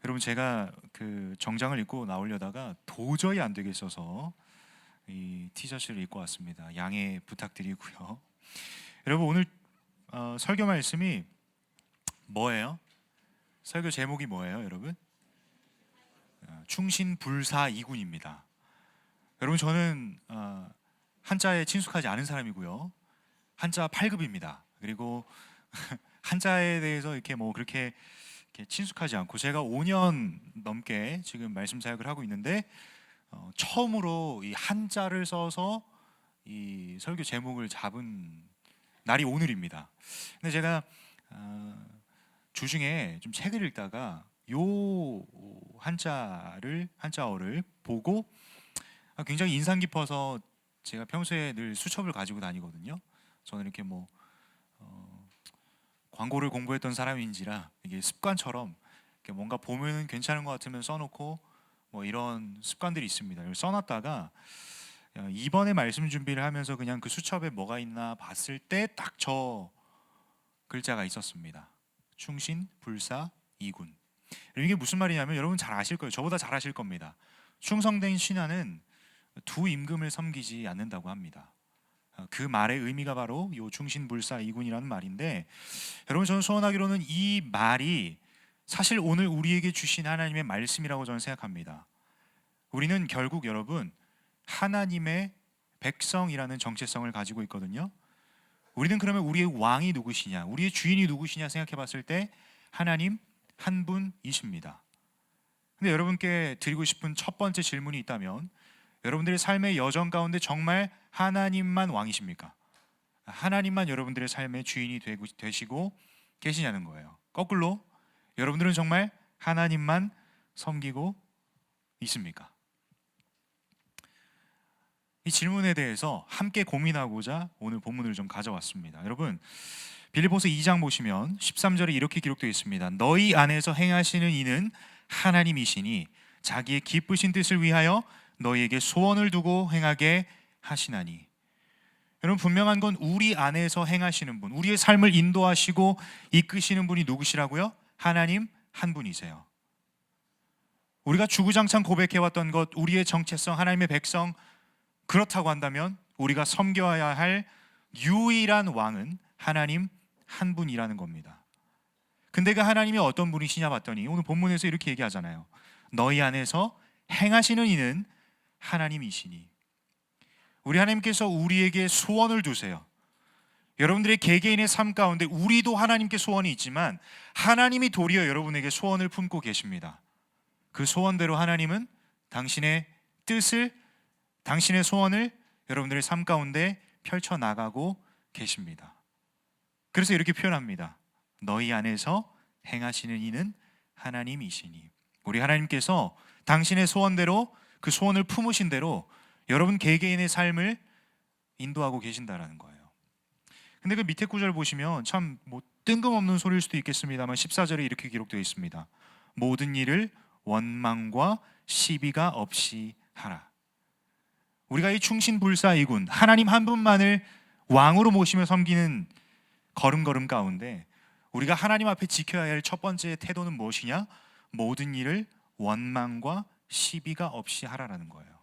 여러분, 제가 그 정장을 입고 나오려다가 도저히 안 되겠어서 이 티셔츠를 입고 왔습니다. 양해 부탁드리고요. 여러분, 오늘 설교 말씀이 뭐예요? 설교 제목이 뭐예요, 여러분? 충신불사이군입니다. 여러분, 저는 한자에 친숙하지 않은 사람이고요. 한자 8급입니다. 그리고 한자에 대해서 이렇게 그렇게 친숙하지 않고, 제가 5년 넘게 지금 말씀 사역을 하고 있는데 처음으로 이 한자를 써서 이 설교 제목을 잡은 날이 오늘입니다. 근데 제가 주중에 좀 책을 읽다가 요 한자어를 보고 굉장히 인상 깊어서, 제가 평소에 늘 수첩을 가지고 다니거든요. 저는 이렇게 광고를 공부했던 사람인지라 이게 습관처럼 이렇게 뭔가 보면 괜찮은 것 같으면 써놓고 이런 습관들이 있습니다. 이걸 써놨다가 이번에 말씀 준비를 하면서 그냥 그 수첩에 뭐가 있나 봤을 때 딱 저 글자가 있었습니다. 충신, 불사, 이군. 이게 무슨 말이냐면, 여러분 잘 아실 거예요. 저보다 잘 아실 겁니다. 충성된 신하는 두 임금을 섬기지 않는다고 합니다. 그 말의 의미가 바로 요 충신불사 이군이라는 말인데, 여러분, 저는 소원하기로는 이 말이 사실 오늘 우리에게 주신 하나님의 말씀이라고 저는 생각합니다. 우리는 결국, 여러분, 하나님의 백성이라는 정체성을 가지고 있거든요. 우리는 그러면 우리의 왕이 누구시냐, 우리의 주인이 누구시냐 생각해 봤을 때 하나님 한 분이십니다. 근데 여러분께 드리고 싶은 첫 번째 질문이 있다면, 여러분들의 삶의 여정 가운데 정말 하나님만 왕이십니까? 하나님만 여러분들의 삶의 주인이 되시고 계시냐는 거예요. 거꾸로, 여러분들은 정말 하나님만 섬기고 있습니까? 이 질문에 대해서 함께 고민하고자 오늘 본문을 좀 가져왔습니다. 여러분, 빌립보서 2장 보시면 13절에 이렇게 기록되어 있습니다. 너희 안에서 행하시는 이는 하나님이시니 자기의 기쁘신 뜻을 위하여 너희에게 소원을 두고 행하게 하시나니. 여러분, 분명한 건 우리 안에서 행하시는 분, 우리의 삶을 인도하시고 이끄시는 분이 누구시라고요? 하나님 한 분이세요. 우리가 주구장창 고백해왔던 것, 우리의 정체성, 하나님의 백성, 그렇다고 한다면 우리가 섬겨야 할 유일한 왕은 하나님 한 분이라는 겁니다. 근데 그 하나님이 어떤 분이시냐 봤더니 오늘 본문에서 이렇게 얘기하잖아요. 너희 안에서 행하시는 이는 하나님이시니. 우리 하나님께서 우리에게 소원을 두세요. 여러분들의 개개인의 삶 가운데 우리도 하나님께 소원이 있지만 하나님이 도리어 여러분에게 소원을 품고 계십니다. 그 소원대로 하나님은 당신의 뜻을, 당신의 소원을 여러분들의 삶 가운데 펼쳐나가고 계십니다. 그래서 이렇게 표현합니다. 너희 안에서 행하시는 이는 하나님이시니. 우리 하나님께서 당신의 소원대로, 그 소원을 품으신 대로 여러분 개개인의 삶을 인도하고 계신다라는 거예요. 근데 그 밑에 구절 보시면 참 뜬금없는 소리일 수도 있겠습니다만 14절에 이렇게 기록되어 있습니다. 모든 일을 원망과 시비가 없이 하라. 우리가 이 충신불사이군, 하나님 한 분만을 왕으로 모시며 섬기는 걸음걸음 가운데 우리가 하나님 앞에 지켜야 할 첫 번째 태도는 무엇이냐? 모든 일을 원망과 시비가 없이 하라라는 거예요.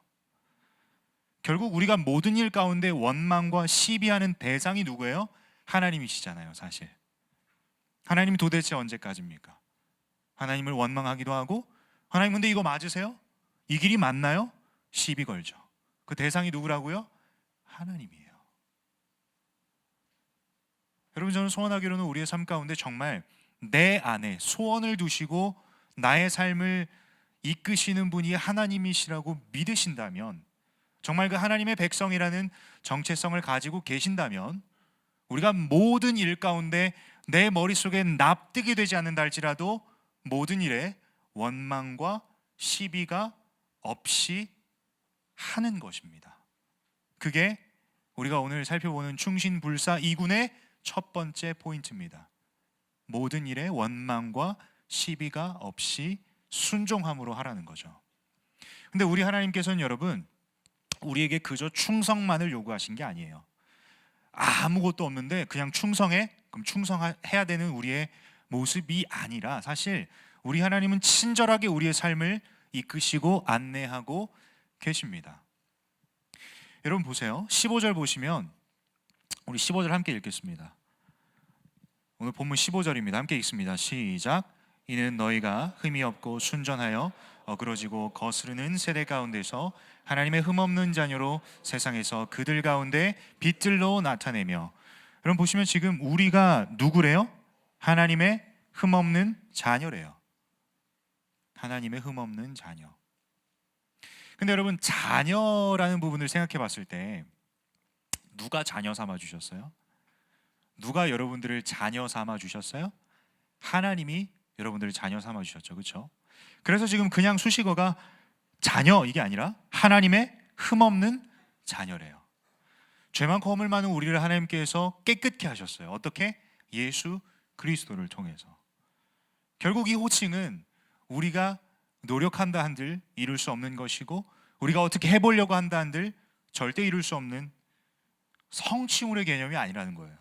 결국 우리가 모든 일 가운데 원망과 시비하는 대상이 누구예요? 하나님이시잖아요. 사실 하나님이 도대체 언제까지입니까? 하나님을 원망하기도 하고, 하나님 근데 이거 맞으세요? 이 길이 맞나요? 시비 걸죠. 그 대상이 누구라고요? 하나님이에요. 여러분, 저는 소원하기로는 우리의 삶 가운데 정말 내 안에 소원을 두시고 나의 삶을 이끄시는 분이 하나님이시라고 믿으신다면, 정말 그 하나님의 백성이라는 정체성을 가지고 계신다면, 우리가 모든 일 가운데 내 머릿속에 납득이 되지 않는다 할지라도 모든 일에 원망과 시비가 없이 하는 것입니다. 그게 우리가 오늘 살펴보는 충신불사 이군의 첫 번째 포인트입니다. 모든 일에 원망과 시비가 없이 순종함으로 하라는 거죠. 근데 우리 하나님께서는, 여러분, 우리에게 그저 충성만을 요구하신 게 아니에요. 아무것도 없는데 그냥 충성해? 그럼 충성해야 되는 우리의 모습이 아니라, 사실 우리 하나님은 친절하게 우리의 삶을 이끄시고 안내하고 계십니다. 여러분 보세요. 15절 보시면 우리 15절 함께 읽겠습니다. 오늘 본문 15절입니다. 함께 읽습니다. 시작. 이는 너희가 흠이 없고 순전하여 어그러지고 거스르는 세대 가운데서 하나님의 흠없는 자녀로 세상에서 그들 가운데 빛들로 나타내며. 여러분 보시면 지금 우리가 누구래요? 하나님의 흠없는 자녀래요. 하나님의 흠없는 자녀. 근데 여러분, 자녀라는 부분을 생각해 봤을 때 누가 자녀 삼아 주셨어요? 누가 여러분들을 자녀 삼아 주셨어요? 하나님이 여러분들을 자녀 삼아 주셨죠. 그렇죠? 그래서 지금 그냥 수식어가 자녀 이게 아니라 하나님의 흠없는 자녀래요. 죄 많고 허물 많은 우리를 하나님께서 깨끗게 하셨어요. 어떻게? 예수 그리스도를 통해서. 결국 이 호칭은 우리가 노력한다 한들 이룰 수 없는 것이고, 우리가 어떻게 해보려고 한다 한들 절대 이룰 수 없는 성취물의 개념이 아니라는 거예요.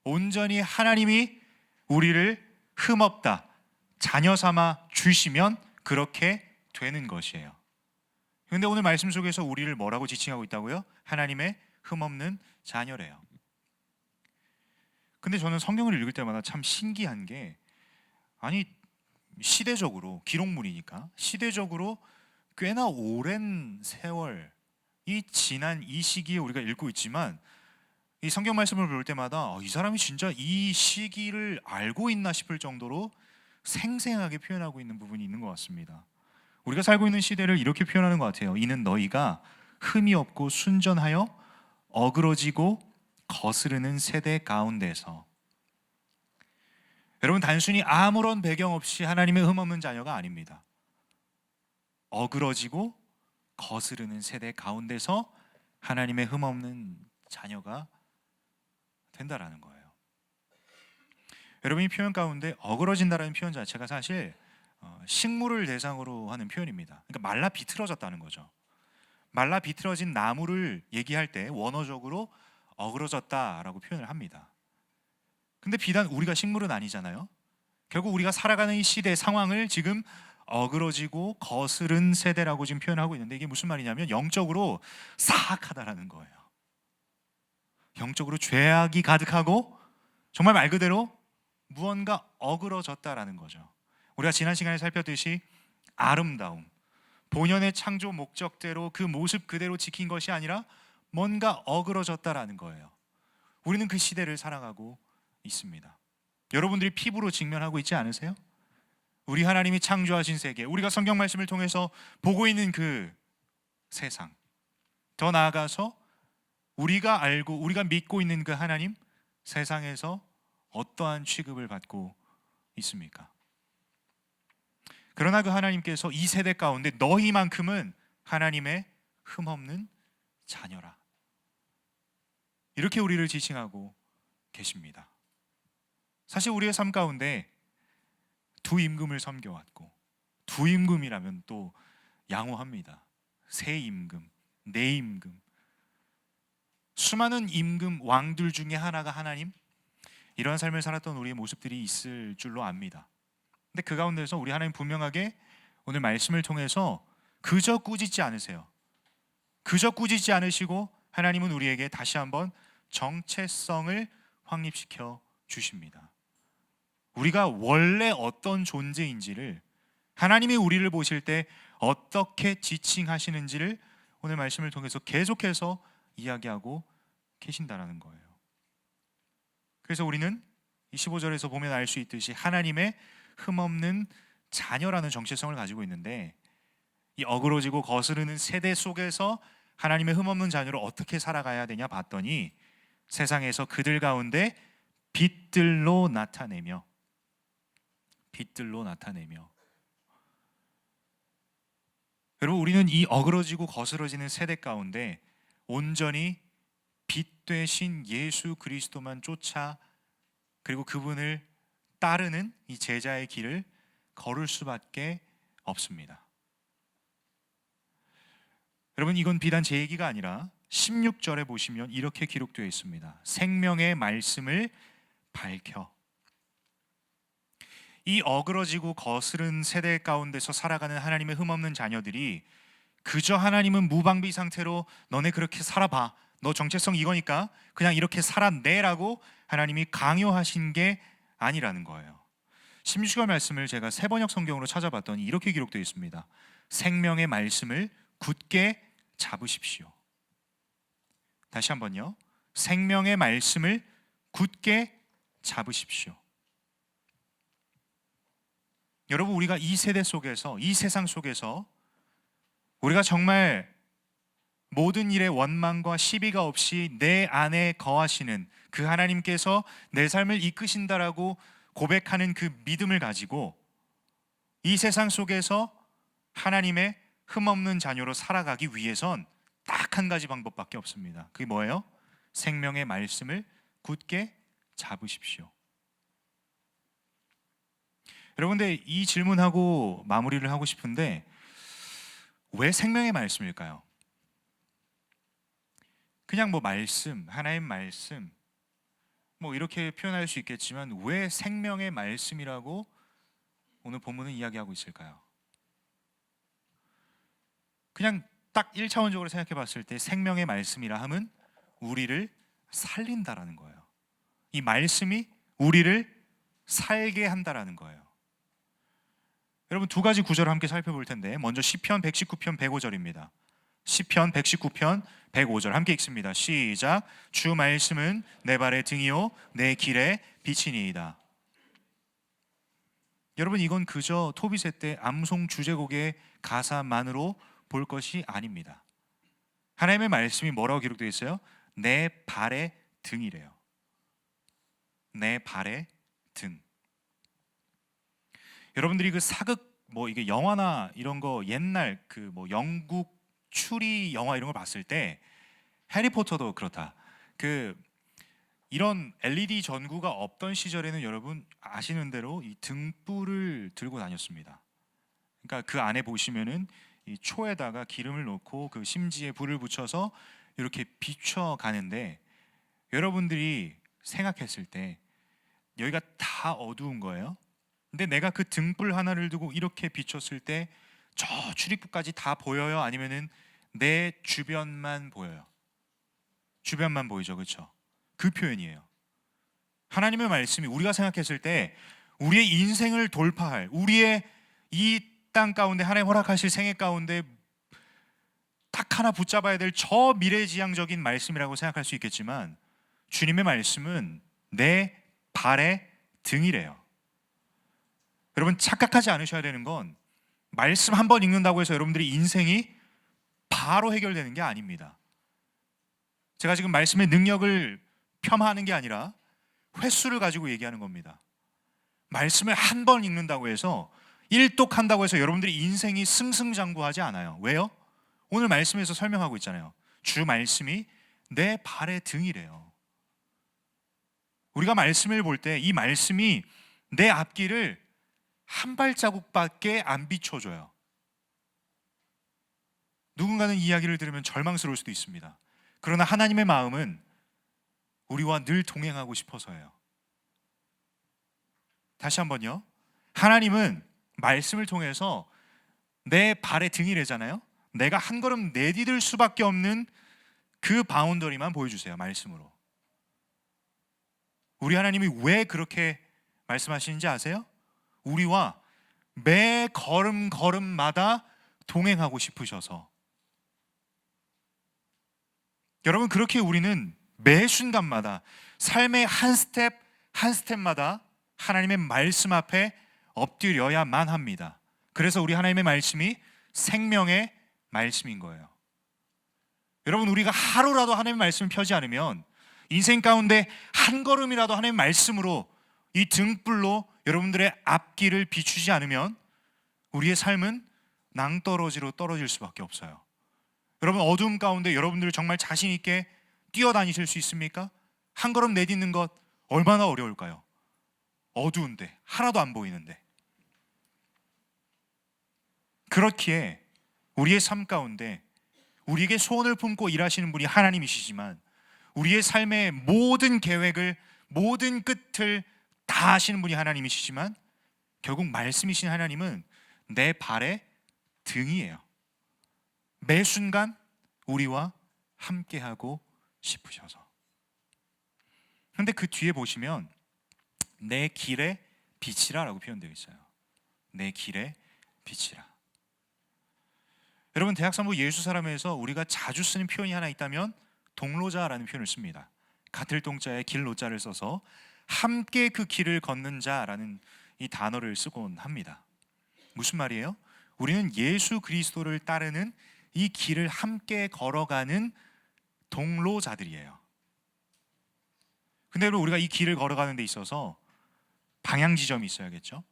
온전히 하나님이 우리를 흠없다 자녀 삼아 주시면 그렇게 되는 것이에요. 그런데 오늘 말씀 속에서 우리를 뭐라고 지칭하고 있다고요? 하나님의 흠없는 자녀래요. 근데 저는 성경을 읽을 때마다 참 신기한 게, 아니 시대적으로, 기록물이니까 시대적으로 꽤나 오랜 세월이 지난 이 시기에 우리가 읽고 있지만, 이 성경 말씀을 볼 때마다 이 사람이 진짜 이 시기를 알고 있나 싶을 정도로 생생하게 표현하고 있는 부분이 있는 것 같습니다. 우리가 살고 있는 시대를 이렇게 표현하는 것 같아요. 이는 너희가 흠이 없고 순전하여 어그러지고 거스르는 세대 가운데서. 여러분, 단순히 아무런 배경 없이 하나님의 흠없는 자녀가 아닙니다. 어그러지고 거스르는 세대 가운데서 하나님의 흠없는 자녀가 된다라는 거예요. 여러분, 이 표현 가운데 어그러진다라는 표현 자체가 사실 식물을 대상으로 하는 표현입니다. 그러니까 말라 비틀어졌다는 거죠. 말라 비틀어진 나무를 얘기할 때 원어적으로 어그러졌다라고 표현을 합니다. 근데 비단 우리가 식물은 아니잖아요. 결국 우리가 살아가는 이 시대 상황을 지금 어그러지고 거스른 세대라고 지금 표현하고 있는데, 이게 무슨 말이냐면 영적으로 사악하다라는 거예요. 영적으로 죄악이 가득하고 정말 말 그대로 무언가 어그러졌다라는 거죠. 우리가 지난 시간에 살폈듯이 아름다움, 본연의 창조 목적대로 그 모습 그대로 지킨 것이 아니라 뭔가 어그러졌다라는 거예요. 우리는 그 시대를 살아가고 있습니다. 여러분들이 피부로 직면하고 있지 않으세요? 우리 하나님이 창조하신 세계, 우리가 성경 말씀을 통해서 보고 있는 그 세상, 더 나아가서 우리가 알고 우리가 믿고 있는 그 하나님, 세상에서 어떠한 취급을 받고 있습니까? 그러나 그 하나님께서 이 세대 가운데 너희만큼은 하나님의 흠없는 자녀라, 이렇게 우리를 지칭하고 계십니다. 사실 우리의 삶 가운데 두 임금을 섬겨왔고, 두 임금이라면 또 양호합니다. 세 임금, 네 임금, 수많은 임금 왕들 중에 하나가 하나님, 이러한 삶을 살았던 우리의 모습들이 있을 줄로 압니다. 근데 그 가운데서 우리 하나님 분명하게 오늘 말씀을 통해서 그저 꾸짖지 않으세요. 그저 꾸짖지 않으시고 하나님은 우리에게 다시 한번 정체성을 확립시켜 주십니다. 우리가 원래 어떤 존재인지를, 하나님이 우리를 보실 때 어떻게 지칭하시는지를 오늘 말씀을 통해서 계속해서 이야기하고 계신다라는 거예요. 그래서 우리는 이 15절에서 보면 알 수 있듯이 하나님의 흠없는 자녀라는 정체성을 가지고 있는데, 이 어그러지고 거스르는 세대 속에서 하나님의 흠없는 자녀로 어떻게 살아가야 되냐 봤더니, 세상에서 그들 가운데 빛들로 나타내며, 빛들로 나타내며. 여러분, 우리는 이 어그러지고 거스러지는 세대 가운데 온전히 빛 되신 예수 그리스도만 쫓아, 그리고 그분을 따르는 이 제자의 길을 걸을 수밖에 없습니다. 여러분, 이건 비단 제 얘기가 아니라 16절에 보시면 이렇게 기록되어 있습니다. 생명의 말씀을 밝혀. 이 어그러지고 거스른 세대 가운데서 살아가는 하나님의 흠없는 자녀들이 그저 하나님은 무방비 상태로 너네 그렇게 살아봐, 너 정체성 이거니까 그냥 이렇게 살아내라고 하나님이 강요하신 게 아니라는 거예요. 16절 말씀을 제가 세번역 성경으로 찾아봤더니 이렇게 기록되어 있습니다. 생명의 말씀을 굳게 잡으십시오. 다시 한번요. 생명의 말씀을 굳게 잡으십시오. 여러분, 우리가 이 세대 속에서, 이 세상 속에서 우리가 정말 모든 일에 원망과 시비가 없이 내 안에 거하시는 그 하나님께서 내 삶을 이끄신다라고 고백하는 그 믿음을 가지고 이 세상 속에서 하나님의 흠없는 자녀로 살아가기 위해선 딱 한 가지 방법밖에 없습니다. 그게 뭐예요? 생명의 말씀을 굳게 잡으십시오. 여러분들, 이 질문하고 마무리를 하고 싶은데 왜 생명의 말씀일까요? 그냥 뭐 말씀, 하나님 말씀 뭐 이렇게 표현할 수 있겠지만 왜 생명의 말씀이라고 오늘 본문은 이야기하고 있을까요? 그냥 딱 1차원적으로 생각해 봤을 때 생명의 말씀이라 함은 우리를 살린다라는 거예요. 이 말씀이 우리를 살게 한다라는 거예요. 여러분, 두 가지 구절을 함께 살펴볼 텐데 먼저 시편 119편 105절입니다. 시편 119편 105절 함께 읽습니다. 시작. 주 말씀은 내 발의 등이요 내 길의 빛이니이다. 여러분, 이건 그저 토비세 때 암송 주제곡의 가사만으로 볼 것이 아닙니다. 하나님의 말씀이 뭐라고 기록되어 있어요? 내 발의 등이래요. 내 발의 등. 여러분들이 그 사극 뭐 이게 영화나 이런 거 옛날 그 뭐 영국 추리 영화 이런 걸 봤을 때 해리포터도 그렇다. 그 이런 LED 전구가 없던 시절에는 여러분 아시는 대로 이 등불을 들고 다녔습니다. 그러니까 그 안에 보시면은 이 초에다가 기름을 넣고 그 심지에 불을 붙여서 이렇게 비춰 가는데 여러분들이 생각했을 때 여기가 다 어두운 거예요. 근데 내가 그 등불 하나를 두고 이렇게 비췄을 때 저 출입구까지 다 보여요? 아니면은 내 주변만 보여요? 주변만 보이죠, 그렇죠? 그 표현이에요. 하나님의 말씀이 우리가 생각했을 때 우리의 인생을 돌파할, 우리의 이 땅 가운데 하나님 허락하실 생애 가운데 딱 하나 붙잡아야 될 저 미래지향적인 말씀이라고 생각할 수 있겠지만 주님의 말씀은 내 발의 등이래요. 여러분, 착각하지 않으셔야 되는 건 말씀 한 번 읽는다고 해서 여러분들이 인생이 바로 해결되는 게 아닙니다. 제가 지금 말씀의 능력을 폄하하는 게 아니라 횟수를 가지고 얘기하는 겁니다. 말씀을 한 번 읽는다고 해서 일독한다고 해서 여러분들이 인생이 승승장구하지 않아요. 왜요? 오늘 말씀에서 설명하고 있잖아요. 주 말씀이 내 발의 등이래요. 우리가 말씀을 볼 때 이 말씀이 내 앞길을 한 발자국밖에 안 비춰줘요. 누군가는 이 이야기를 들으면 절망스러울 수도 있습니다. 그러나 하나님의 마음은 우리와 늘 동행하고 싶어서예요. 다시 한번요. 하나님은 말씀을 통해서 내 발의 등이래잖아요. 내가 한 걸음 내디딜 수밖에 없는 그 바운더리만 보여주세요. 말씀으로. 우리 하나님이 왜 그렇게 말씀하시는지 아세요? 우리와 매 걸음마다 동행하고 싶으셔서. 여러분, 그렇게 우리는 매 순간마다 삶의 한 스텝 한 스텝마다 하나님의 말씀 앞에 엎드려야만 합니다. 그래서 우리 하나님의 말씀이 생명의 말씀인 거예요. 여러분, 우리가 하루라도 하나님의 말씀을 펴지 않으면, 인생 가운데 한 걸음이라도 하나님의 말씀으로 이 등불로 여러분들의 앞길을 비추지 않으면 우리의 삶은 낭떠러지로 떨어질 수밖에 없어요. 여러분, 어두움 가운데 여러분들 정말 자신 있게 뛰어다니실 수 있습니까? 한 걸음 내딛는 것 얼마나 어려울까요? 어두운데, 하나도 안 보이는데. 그렇기에 우리의 삶 가운데 우리에게 소원을 품고 일하시는 분이 하나님이시지만 우리의 삶의 모든 계획을, 모든 끝을 다 하시는 분이 하나님이시지만 결국 말씀이신 하나님은 내 발의 등이에요. 매 순간 우리와 함께하고 싶으셔서. 근데 그 뒤에 보시면 내 길의 빛이라 라고 표현되어 있어요. 내 길의 빛이라. 여러분, 대학산부 예수 사람에서 우리가 자주 쓰는 표현이 하나 있다면 동로자라는 표현을 씁니다. 같을 동자에 길로자를 써서 함께 그 길을 걷는 자라는 이 단어를 쓰곤 합니다. 무슨 말이에요? 우리는 예수 그리스도를 따르는 이 길을 함께 걸어가는 동로자들이에요. 근데 우리가 이 길을 걸어가는 데 있어서 방향 지점이 있어야겠죠.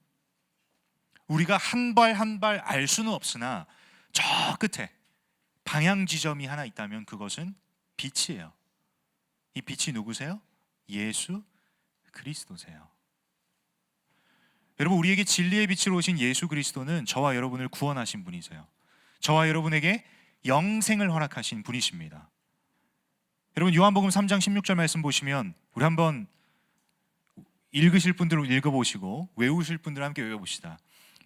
우리가 한 발 한 발 알 수는 없으나 저 끝에 방향 지점이 하나 있다면 그것은 빛이에요. 이 빛이 누구세요? 예수 그리스도세요. 여러분, 우리에게 진리의 빛으로 오신 예수 그리스도는 저와 여러분을 구원하신 분이세요. 저와 여러분에게 영생을 허락하신 분이십니다. 여러분, 요한복음 3장 16절 말씀 보시면 우리 한번 읽으실 분들은 읽어보시고 외우실 분들은 함께 외워봅시다.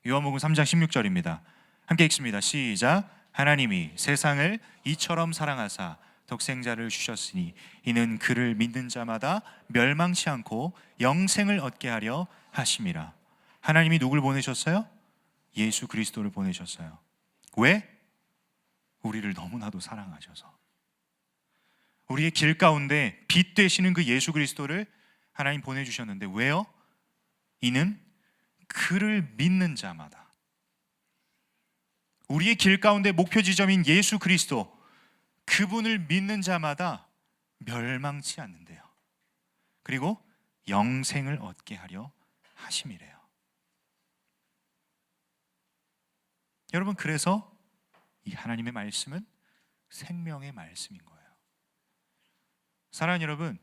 요한복음 3장 16절입니다. 함께 읽습니다. 시작. 하나님이 세상을 이처럼 사랑하사 독생자를 주셨으니 이는 그를 믿는 자마다 멸망치 않고 영생을 얻게 하려 하심이라. 하나님이 누굴 보내셨어요? 예수 그리스도를 보내셨어요. 왜? 우리를 너무나도 사랑하셔서. 우리의 길 가운데 빛 되시는 그 예수 그리스도를 하나님 보내주셨는데 왜요? 이는 그를 믿는 자마다, 우리의 길 가운데 목표 지점인 예수 그리스도, 그분을 믿는 자마다 멸망치 않는데요. 그리고 영생을 얻게 하려 하심이래요. 여러분, 그래서 이 하나님의 말씀은 생명의 말씀인 거예요. 사랑하는 여러분,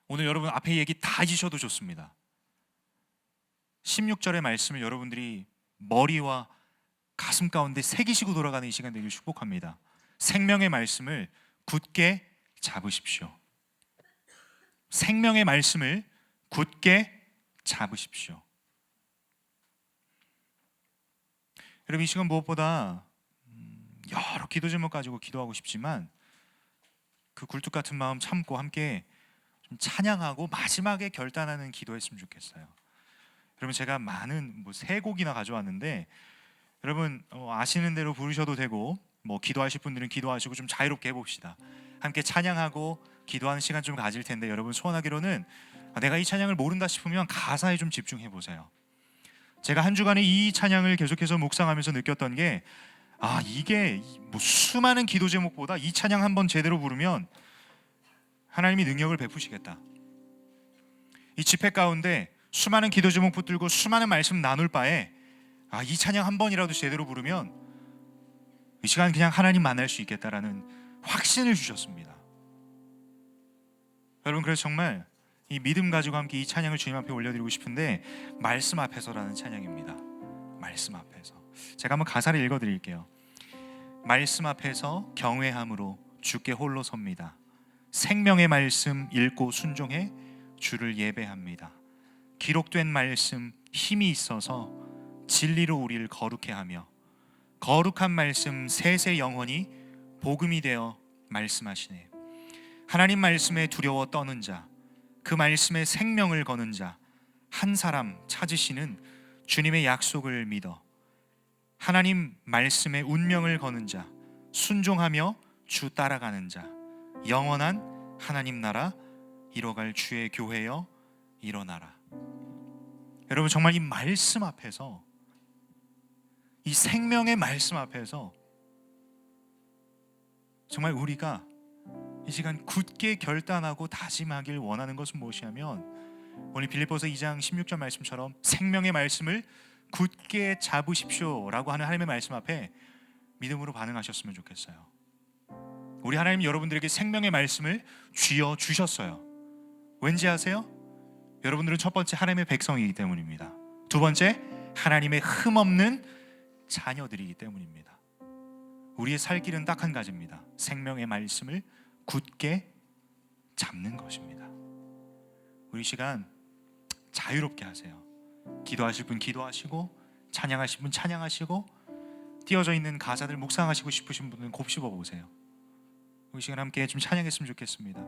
오늘 여러분 앞에 얘기 다 잊으셔도 좋습니다. 16절의 말씀을 여러분들이 머리와 가슴 가운데 새기시고 돌아가는 이 시간 되길 축복합니다. 생명의 말씀을 굳게 잡으십시오. 생명의 말씀을 굳게 잡으십시오. 여러분, 이 시간 무엇보다 여러 기도 제목 가지고 기도하고 싶지만 그 굴뚝 같은 마음 참고 함께 좀 찬양하고 마지막에 결단하는 기도했으면 좋겠어요. 여러분, 제가 많은 세 곡이나 가져왔는데 여러분 아시는 대로 부르셔도 되고 기도하실 분들은 기도하시고 좀 자유롭게 해봅시다. 함께 찬양하고 기도하는 시간 좀 가질 텐데 여러분, 소원하기로는 내가 이 찬양을 모른다 싶으면 가사에 좀 집중해 보세요. 제가 한 주간에 이 찬양을 계속해서 묵상하면서 느꼈던 게 이게 수많은 기도 제목보다 이 찬양 한번 제대로 부르면 하나님이 능력을 베푸시겠다. 이 집회 가운데 수많은 기도 제목 붙들고 수많은 말씀 나눌 바에 이 찬양 한 번이라도 제대로 부르면 이 시간 그냥 하나님 만날 수 있겠다라는 확신을 주셨습니다. 여러분, 그래서 정말 이 믿음 가지고 함께 이 찬양을 주님 앞에 올려드리고 싶은데 말씀 앞에서라는 찬양입니다. 말씀 앞에서. 제가 한번 가사를 읽어드릴게요. 말씀 앞에서 경외함으로 주께 홀로 섭니다. 생명의 말씀 읽고 순종해 주를 예배합니다. 기록된 말씀 힘이 있어서 진리로 우리를 거룩해 하며 거룩한 말씀 세세 영원히 복음이 되어 말씀하시네. 하나님 말씀에 두려워 떠는 자, 그 말씀에 생명을 거는 자, 한 사람 찾으시는 주님의 약속을 믿어 하나님 말씀에 운명을 거는 자, 순종하며 주 따라가는 자, 영원한 하나님 나라 이뤄갈 주의 교회여 일어나라. 여러분, 정말 이 말씀 앞에서, 이 생명의 말씀 앞에서 정말 우리가 이 시간 굳게 결단하고 다짐하길 원하는 것은 무엇이냐면 오늘 빌립보서 2장 16절 말씀처럼 생명의 말씀을 굳게 잡으십시오 라고 하는 하나님의 말씀 앞에 믿음으로 반응하셨으면 좋겠어요. 우리 하나님 여러분들에게 생명의 말씀을 쥐어 주셨어요. 왠지 아세요? 여러분들은 첫 번째 하나님의 백성이기 때문입니다. 두 번째 하나님의 흠없는 자녀들이기 때문입니다. 우리의 살 길은 딱 한 가지입니다. 생명의 말씀을 굳게 잡는 것입니다. 우리 시간 자유롭게 하세요. 기도하실 분 기도하시고, 찬양하실 분 찬양하시고, 띄어져 있는 가사들 묵상하시고 싶으신 분은 곱씹어 보세요. 이 시간 함께 좀 찬양했으면 좋겠습니다.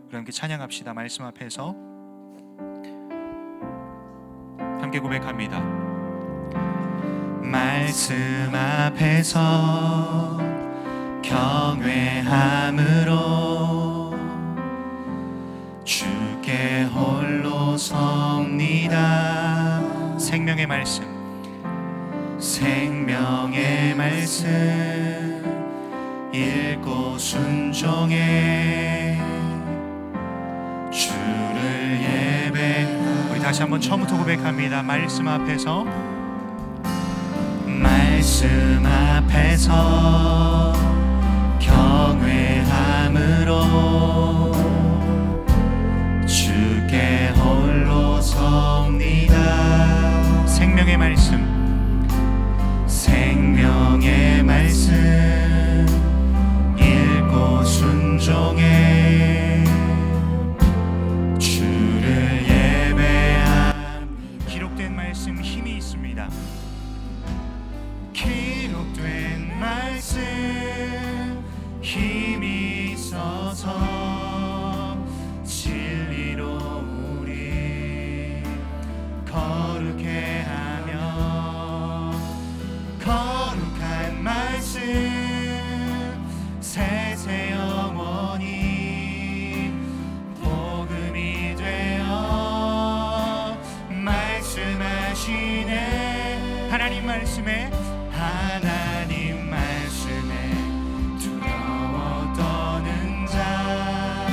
우리 함께 찬양합시다. 말씀 앞에서 함께 고백합니다. 말씀 앞에서 경외함으로 주께 홀로 섭니다. 생명의 말씀, 생명의 말씀 읽고 순종해 주를 예배. 우리 다시 한번 처음부터 고백합니다. 말씀 앞에서, 말씀 앞에서 경외함으로 주께 홀로 섭니다. 생명의 말씀, 생명의 말씀 읽고 순종해 주를 예배함. 기록된 말씀 힘이 있습니다. 기록된 말씀 힘이 있어서 진리로 우리 거룩해 하며, 거룩한 말씀 세세 영원히 복음이 되어 말씀하시네. 하나님 말씀에, 하나님 말씀에 두려워 떠는 자,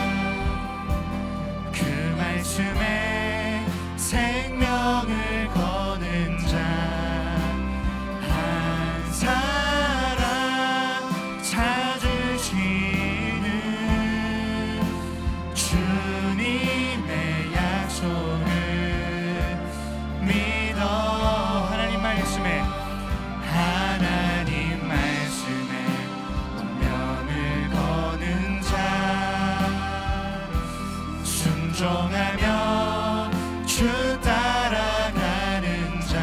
그 말씀에 생명을 거는 자 한 사람 찾으시는 주님의 약속을 믿어. 하나님 말씀에, 하나님 말씀에 운명을 거는 자, 순종하며 주 따라가는 자,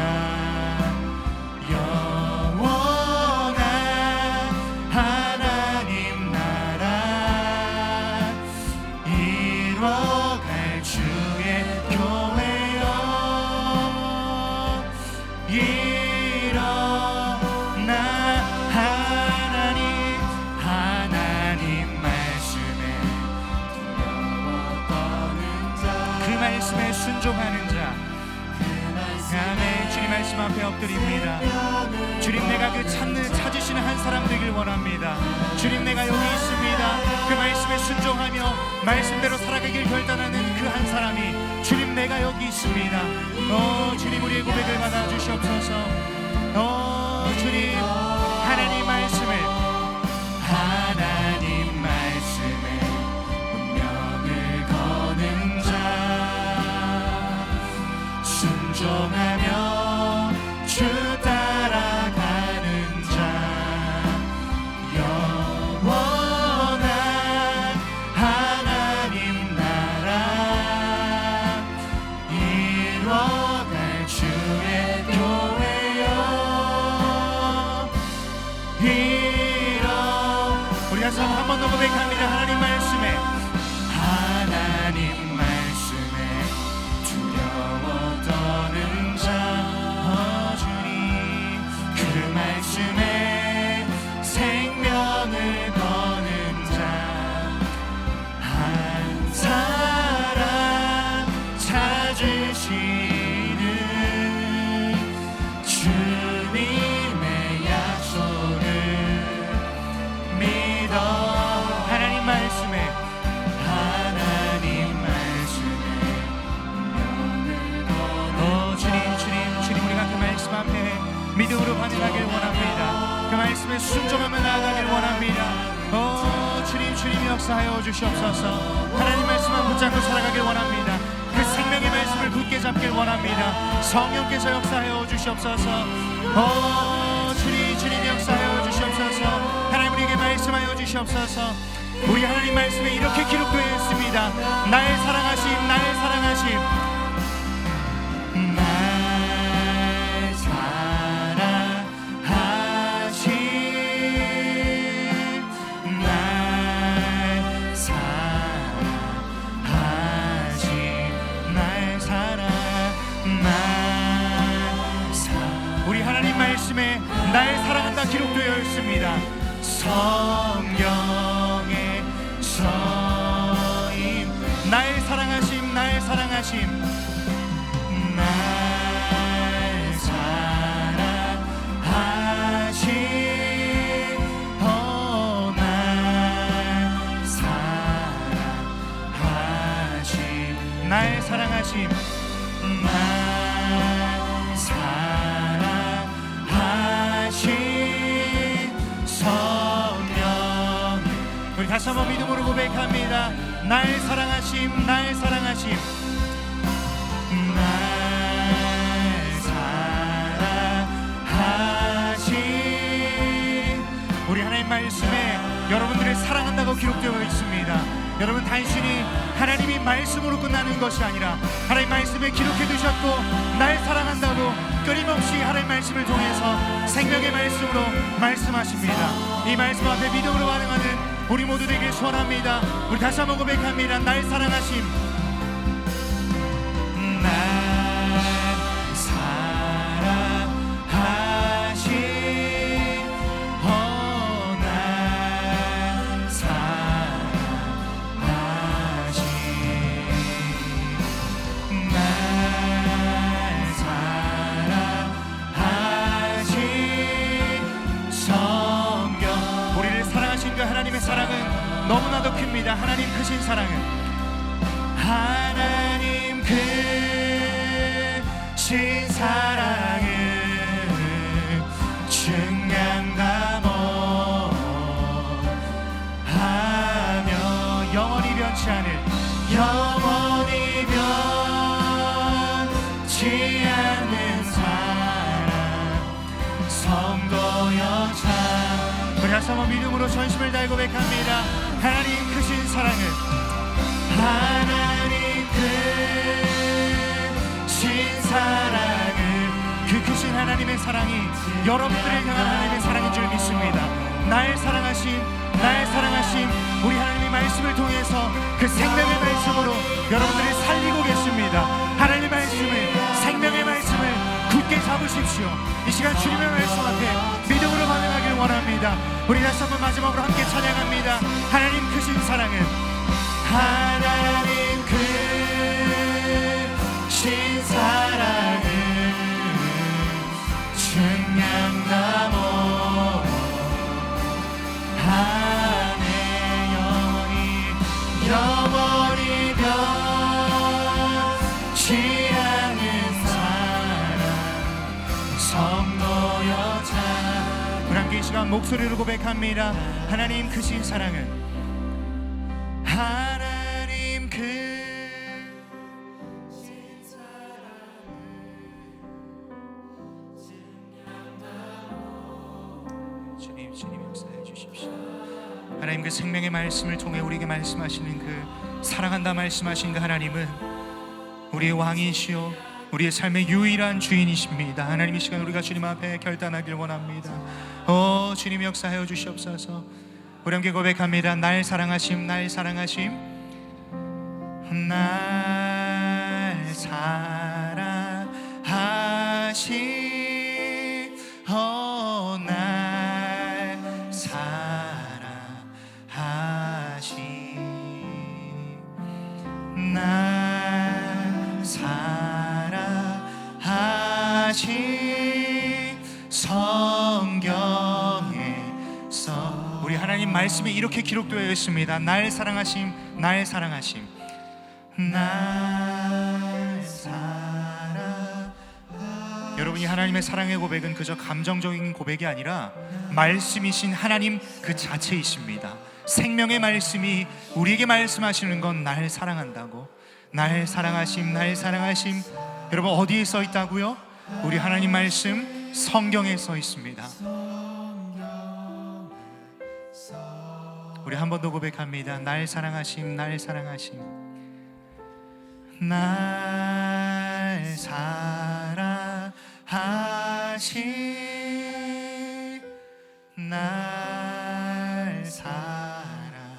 영원한 하나님 나라 이뤄갈 주의 교회여. 하나님 말씀에 두려워 떠는 자, 그 말씀에 순종하는 자. 아멘. 주님 말씀 앞에 엎드립니다. 주님, 내가 그 찾으시는 한 사람 되길 원합니다. 주님, 내가 여기 있습니다. 그 말씀에 순종하며 말씀대로 살아가길 결단하는 그 한 사람이, 주님, 내가 여기 있습니다. 주님, 우리의 고백을 받아주시옵소서. 주님, 하나님 말씀을, 하나님 말씀에 운명을 거는 자, 순종하며 주 따라가는 자, 영원한 하나님 나라 이뤄갈 주의 교회여. 우리 다시 한 번 더 고백합니다. 하나님 말씀에, 하나님 말씀에 두려워 떠는 자, 주님, 그 말씀에 생명을 거는 자 한 사람 찾으시는 주님의 약속을 믿어. 하나님 말씀에, 하나님 말씀에 운명을 거는 주님, 우리가 그 말씀 앞에 믿음으로 반응하길 원합니다. 그 말씀에 순종하며 나아가길 원합니다. 주님 역사하여 주시옵소서. 하나님 말씀만 붙잡고 살아가길 원합니다. 그 생명의 말씀을 굳게 잡길 원합니다. 성령께서 역사하여 주시옵소서. 주님 역사하여 주시옵소서. 하나님, 우리에게 말씀하여 주시옵소서. 우리 하나님 말씀에 이렇게 기록되어 있습니다. 나의 사랑하심, 나의 사랑하심. 우리 하나님 말씀에 날 사랑한다 기록되어 있습니다. 성경에 서인 날 사랑하심, 날 사랑하심, 날 사랑하심, 날 사랑하심, 날 사랑하심, 날 사랑하신 성령. 우리 다시 한번 믿음으로 고백합니다. 날 사랑하심, 날 사랑하심, 날 사랑하신. 우리 하나님 말씀에 여러분들을 사랑한다고 기록되어 있습니다. 여러분, 단순히 하나님이 말씀으로 끝나는 것이 아니라 하나님 말씀에 기록해 두셨고 날 사랑한다고 끊임없이 하나님 말씀을 통해서 생명의 말씀으로 말씀하십니다. 이 말씀 앞에 믿음으로 반응하는 우리 모두 되길 소원합니다. 우리 다시 한번 고백합니다. 날 사랑하심, 날 사랑하심, 날 사랑하심, 날 사랑하신 성경. 우리를 사랑하신 그 하나님의 사랑은 너무나도 큽니다. 하나님 크신 사랑은, 하나님 크신 사랑은 증량담어 하며 영원히 변치 않을, 영원히 변치 않는 사랑 성도여 참. 우리 다시 한번 믿음으로 전심을 다해 고백합니다. 하나님 크신 사랑은, 하나님 크신 사랑은, 그 크신 하나님의 사랑이 여러분들을 향한 하나님의 사랑인 줄 믿습니다. 날 사랑하신, 날 사랑하신 우리 하나님의 말씀을 통해서 그 생명의 말씀으로 여러분들을 살리고 계십니다. 하나님의 말씀을, 생명의 말씀을 굳게 잡으십시오. 이 시간 주님의 말씀 앞에 믿음으로 반응하기를 원합니다. 우리 다시 한번 마지막으로 함께 찬양합니다. 하나님 크신 사랑은, 하나님 크신 사랑은 증량담어 하네 영원히 변치 않는 사랑 성도여 참. 우리 함께 이 시간 목소리로 고백합니다. 하나님 크신 사랑은, 하나님 크신 사랑은 주님 역사해 주십시오. 하나님 그 생명의 말씀을 통해 우리에게 말씀하시는 그 사랑한다 말씀하신 그 하나님은 우리의 왕이시요 우리의 삶의 유일한 주인이십니다. 하나님 이 시간 우리가 주님 앞에 결단하길 원합니다. 주님 역사하여 주시옵소서. 우리 함께 고백합니다. 날 사랑하심, 날 사랑하심, 날 사랑하심, 날 사랑하심, 날 사랑하심 성경에서 우리 하나님 말씀에 이렇게 기록되어 있습니다. 날 사랑하심, 날 사랑하심, 날 사랑. 여러분이 하나님의 사랑의 고백은 그저 감정적인 고백이 아니라 말씀이신 하나님 그 자체이십니다. 생명의 말씀이 우리에게 말씀하시는 건 날 사랑한다고, 날 사랑하심, 날 사랑하심. 여러분 어디에 써 있다고요? 우리 하나님 말씀 성경에 써 있습니다. 우리 한 번 더 고백합니다. 날 사랑하심, 날 사랑하심, 날 사랑하심, 날 사랑하심,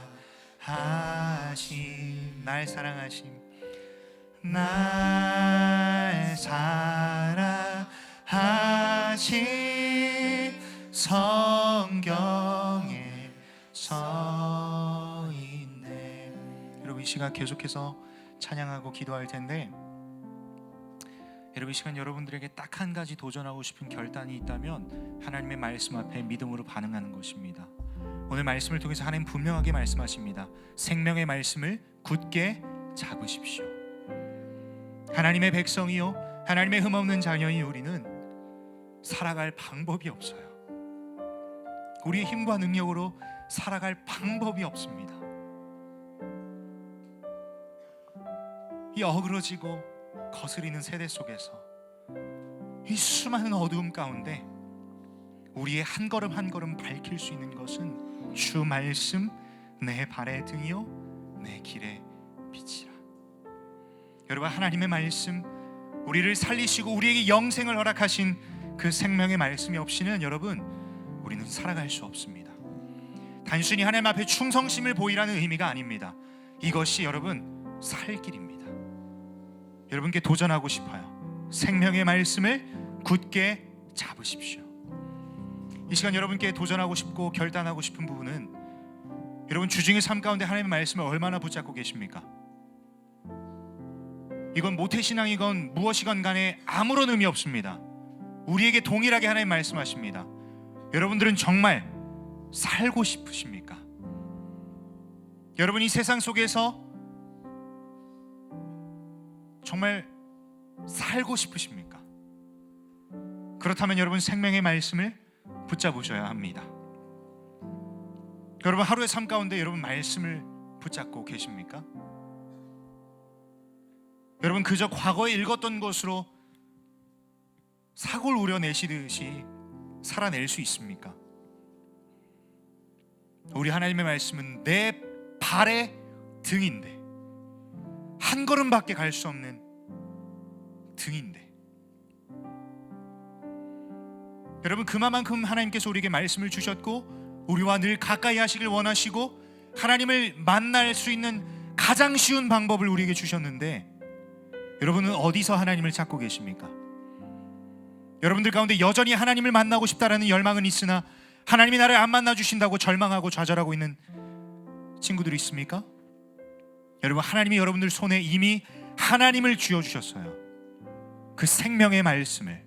날 사랑하심, 날 사랑하심 말씀하신 성경에 서 있네. 여러분, 이 시간 계속해서 찬양하고 기도할 텐데, 여러분, 이 시간 여러분들에게 딱 한 가지 도전하고 싶은 결단이 있다면 하나님의 말씀 앞에 믿음으로 반응하는 것입니다. 오늘 말씀을 통해서 하나님 분명하게 말씀하십니다. 생명의 말씀을 굳게 잡으십시오. 하나님의 백성이요, 하나님의 흠없는 자녀인 우리는 살아갈 방법이 없어요. 우리의 힘과 능력으로 살아갈 방법이 없습니다. 이 어그러지고 거스리는 세대 속에서, 이 수많은 어두움 가운데 우리의 한 걸음 한 걸음 밝힐 수 있는 것은 주 말씀, 내 발의 등이요 내 길의 빛이라. 여러분, 하나님의 말씀, 우리를 살리시고 우리에게 영생을 허락하신 그 생명의 말씀이 없이는 여러분, 우리는 살아갈 수 없습니다. 단순히 하나님 앞에 충성심을 보이라는 의미가 아닙니다. 이것이 여러분 살 길입니다. 여러분께 도전하고 싶어요. 생명의 말씀을 굳게 잡으십시오. 이 시간 여러분께 도전하고 싶고 결단하고 싶은 부분은, 여러분 주중의 삶 가운데 하나님의 말씀을 얼마나 붙잡고 계십니까? 이건 모태신앙이건 무엇이건 간에 아무런 의미 없습니다. 우리에게 동일하게 하나님 말씀하십니다. 여러분들은 정말 살고 싶으십니까? 여러분, 이 세상 속에서 정말 살고 싶으십니까? 그렇다면 여러분, 생명의 말씀을 붙잡으셔야 합니다. 여러분, 하루의 삶 가운데 여러분 말씀을 붙잡고 계십니까? 여러분, 그저 과거에 읽었던 것으로 사골 우려내시듯이 살아낼 수 있습니까? 우리 하나님의 말씀은 내 발의 등인데, 한 걸음밖에 갈 수 없는 등인데, 여러분, 그만큼 하나님께서 우리에게 말씀을 주셨고 우리와 늘 가까이 하시길 원하시고 하나님을 만날 수 있는 가장 쉬운 방법을 우리에게 주셨는데, 여러분은 어디서 하나님을 찾고 계십니까? 여러분들 가운데 여전히 하나님을 만나고 싶다라는 열망은 있으나 하나님이 나를 안 만나 주신다고 절망하고 좌절하고 있는 친구들이 있습니까? 여러분, 하나님이 여러분들 손에 이미 하나님을 쥐어주셨어요. 그 생명의 말씀을.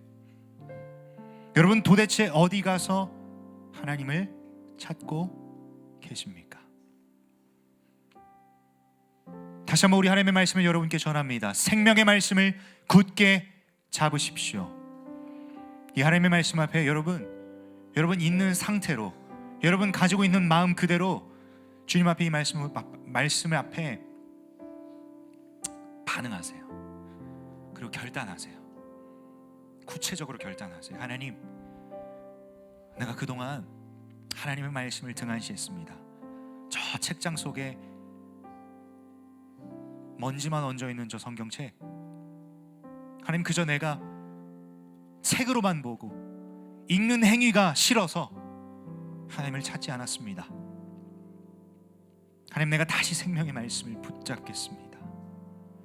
여러분, 도대체 어디 가서 하나님을 찾고 계십니까? 다시 한번 우리 하나님의 말씀을 여러분께 전합니다. 생명의 말씀을 굳게 잡으십시오. 이 하나님의 말씀 앞에 여러분 있는 상태로, 여러분 가지고 있는 마음 그대로 주님 앞에 이 말씀 앞에 반응하세요. 그리고 결단하세요. 구체적으로 결단하세요. 하나님, 내가 그동안 하나님의 말씀을 등한시했습니다. 저 책장 속에 먼지만 얹어있는 저 성경책, 하나님, 그저 내가 책으로만 보고 읽는 행위가 싫어서 하나님을 찾지 않았습니다. 하나님, 내가 다시 생명의 말씀을 붙잡겠습니다.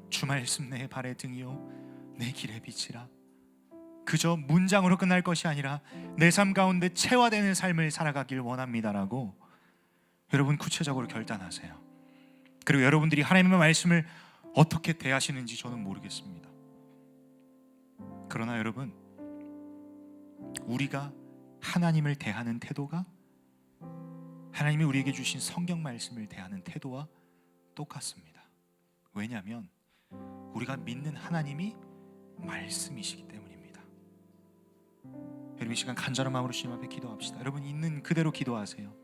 주 말씀 내 발의 등이요 내 길의 빛이라. 그저 문장으로 끝날 것이 아니라 내 삶 가운데 체화되는 삶을 살아가길 원합니다라고 여러분 구체적으로 결단하세요. 그리고 여러분들이 하나님의 말씀을 어떻게 대하시는지 저는 모르겠습니다. 그러나 여러분, 우리가 하나님을 대하는 태도가 하나님이 우리에게 주신 성경 말씀을 대하는 태도와 똑같습니다. 왜냐하면 우리가 믿는 하나님이 말씀이시기 때문입니다. 여러분, 이 시간 간절한 마음으로 주님 앞에 기도합시다. 여러분, 있는 그대로 기도하세요.